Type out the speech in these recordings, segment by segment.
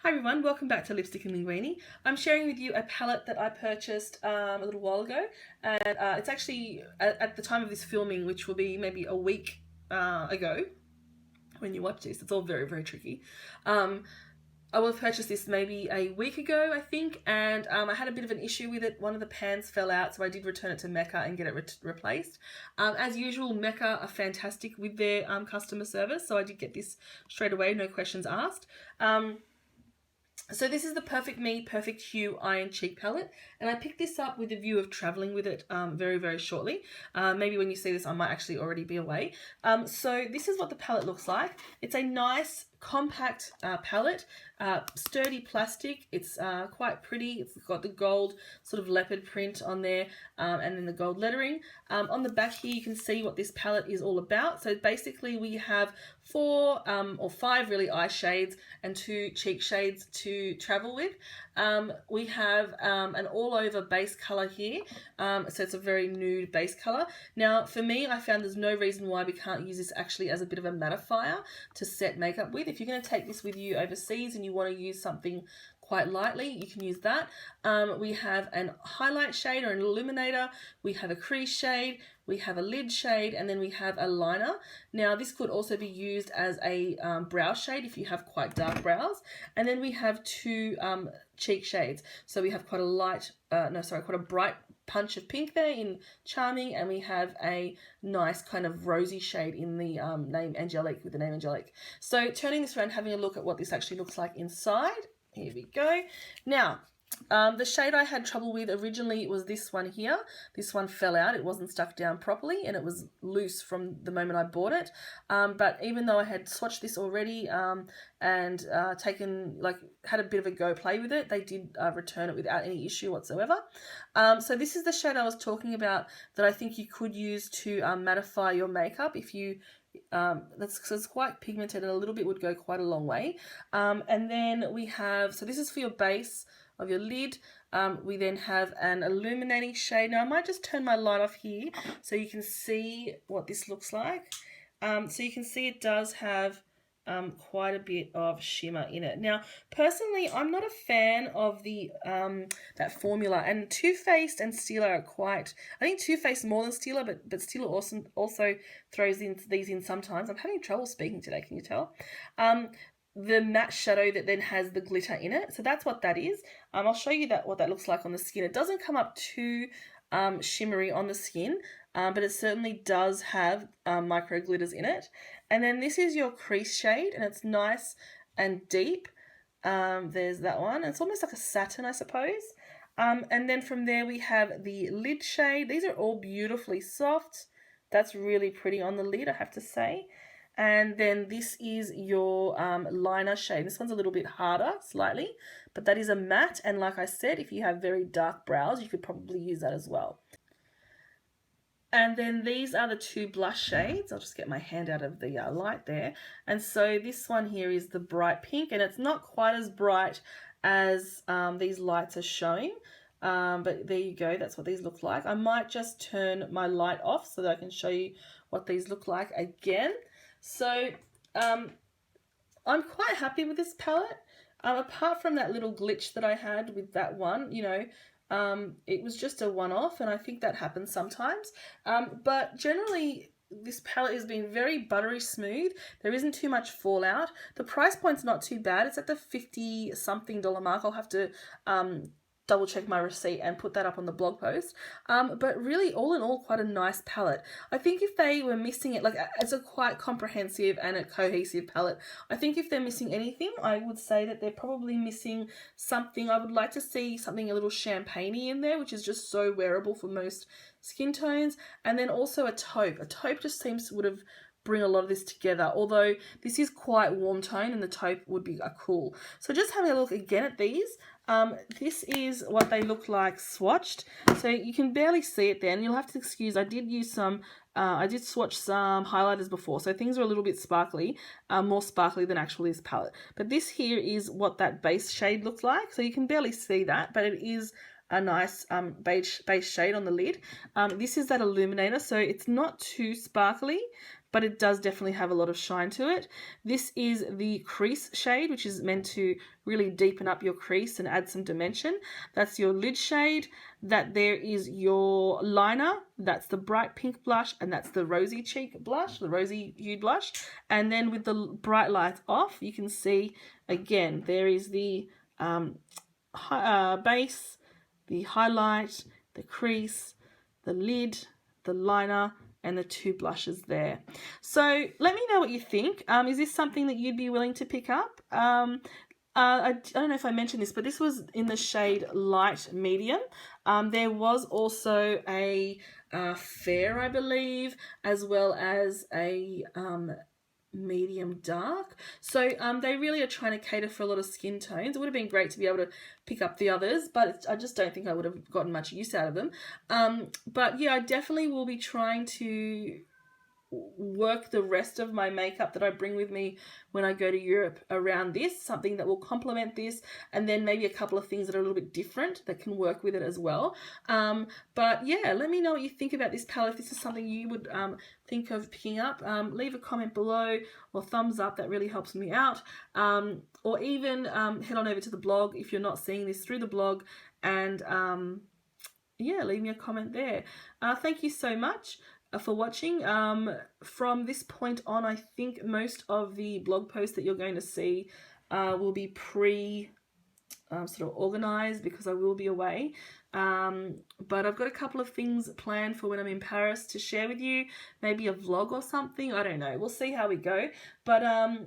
Hi everyone, welcome back to Lipstick and Linguine. I'm sharing with you a palette that I purchased a little while ago, and it's actually at the time of this filming, which will be maybe a week ago when you watch this. It's all very, very tricky. I will have purchased this maybe a week ago, I think, and I had a bit of an issue with it. One of the pans fell out, so I did return it to Mecca and get it replaced. As usual, Mecca are fantastic with their customer service, so I did get this straight away, no questions asked. So this is the Perfect Me Perfect Hue Eye and Cheek palette, and I picked this up with the view of traveling with it very, very shortly. Maybe when you see this, I might actually already be away. So this is what the palette looks like. It's a nice, compact palette, sturdy plastic. It's quite pretty. It's got the gold sort of leopard print on there, and then the gold lettering. On the back here, you can see what this palette is all about. So basically, we have 4 or 5 really eye shades and 2 cheek shades to travel with. We have an all-over base color here, so it's a very nude base color. Now, for me, I found there's no reason why we can't use this actually as a bit of a mattifier to set makeup with. If you're going to take this with you overseas and you want to use something quite lightly, you can use that. We have an highlight shade or an illuminator, we have a crease shade, we have a lid shade, and then we have a liner. Now this could also be used as a brow shade if you have quite dark brows. And then we have 2 cheek shades. So we have quite a bright punch of pink there in Charming, and we have a nice kind of rosy shade in the name Angelique, with the name Angelique. So turning this around, having a look at what this actually looks like inside. Here we go. Now, the shade I had trouble with originally was this one here. This one fell out. It wasn't stuck down properly, and it was loose from the moment I bought it. But even though I had swatched this already and had a bit of a go play with it, they did return it without any issue whatsoever. So this is the shade I was talking about that I think you could use to mattify your makeup if you it's quite pigmented, and a little bit would go quite a long way. And then we have, so this is for your base of your lid. We then have an illuminating shade. Now I might just turn my light off here so you can see what this looks like. So you can see it does have quite a bit of shimmer in it. Now, personally, I'm not a fan of the that formula, and Too Faced and Stila are quite. I think Too Faced more than Stila, but Stila also throws these in sometimes. I'm having trouble speaking today. Can you tell? The matte shadow that then has the glitter in it. So that's what that is. I'll show you what that looks like on the skin. It doesn't come up too shimmery on the skin, but it certainly does have micro glitters in it. And then this is your crease shade, and it's nice and deep. There's that one. It's almost like a satin, I suppose. And then from there we have the lid shade. These are all beautifully soft. That's really pretty on the lid, I have to say. And then this is your liner shade. This one's a little bit harder, slightly, but that is a matte. And like I said, if you have very dark brows, you could probably use that as well. And then these are the 2 blush shades. I'll just get my hand out of the light there. And so this one here is the bright pink, and it's not quite as bright as these lights are showing. But there you go, that's what these look like. I might just turn my light off so that I can show you what these look like again. So I'm quite happy with this palette. Apart from that little glitch that I had with that one, you know, it was just a one-off, and I think that happens sometimes. But generally, this palette has been very buttery smooth. There isn't too much fallout. The price point's not too bad. It's at the $50-something mark. I'll have to double check my receipt and put that up on the blog post. But really, all in all, quite a nice palette. I think if they were missing it, like, it's a quite comprehensive and a cohesive palette. I think if they're missing anything, I would say that they're probably missing something. I would like to see something a little champagne-y in there, which is just so wearable for most skin tones. And then also a taupe. A taupe just seems to bring a lot of this together, although this is quite warm tone and the taupe would be a cool. So just having a look again at these, this is what they look like swatched. So you can barely see it there, and you'll have to excuse, I did use some, I did swatch some highlighters before, so things are a little bit sparkly, more sparkly than actually this palette. But this here is what that base shade looks like, so you can barely see that, but it is a nice beige shade on the lid. This is that illuminator, so it's not too sparkly, but it does definitely have a lot of shine to it. This is the crease shade, which is meant to really deepen up your crease and add some dimension. That's your lid shade. That there is your liner. That's the bright pink blush, and that's the rosy cheek blush, the rosy hued blush. And then with the bright lights off, you can see again there is the base, the highlight, the crease, the lid, the liner, and the 2 blushes there. So let me know what you think. Is this something that you'd be willing to pick up? I don't know if I mentioned this, but this was in the shade light medium. There was also a fair, I believe, as well as a medium dark. So they really are trying to cater for a lot of skin tones. It would have been great to be able to pick up the others, but I just don't think I would have gotten much use out of them. But yeah, I definitely will be trying to work the rest of my makeup that I bring with me when I go to Europe around this, something that will complement this, and then maybe a couple of things that are a little bit different that can work with it as well. But yeah, let me know what you think about this palette. If this is something you would think of picking up, leave a comment below or thumbs up. That really helps me out. Or even head on over to the blog if you're not seeing this through the blog, and yeah, leave me a comment there. Thank you so much for watching. From this point on, I think most of the blog posts that you're going to see will be sort of organized because I will be away. But I've got a couple of things planned for when I'm in Paris to share with you, maybe a vlog or something. I don't know, we'll see how we go. But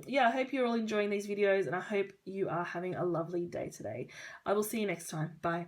yeah, I hope you're all enjoying these videos, and I hope you are having a lovely day today. I will see you next time. Bye.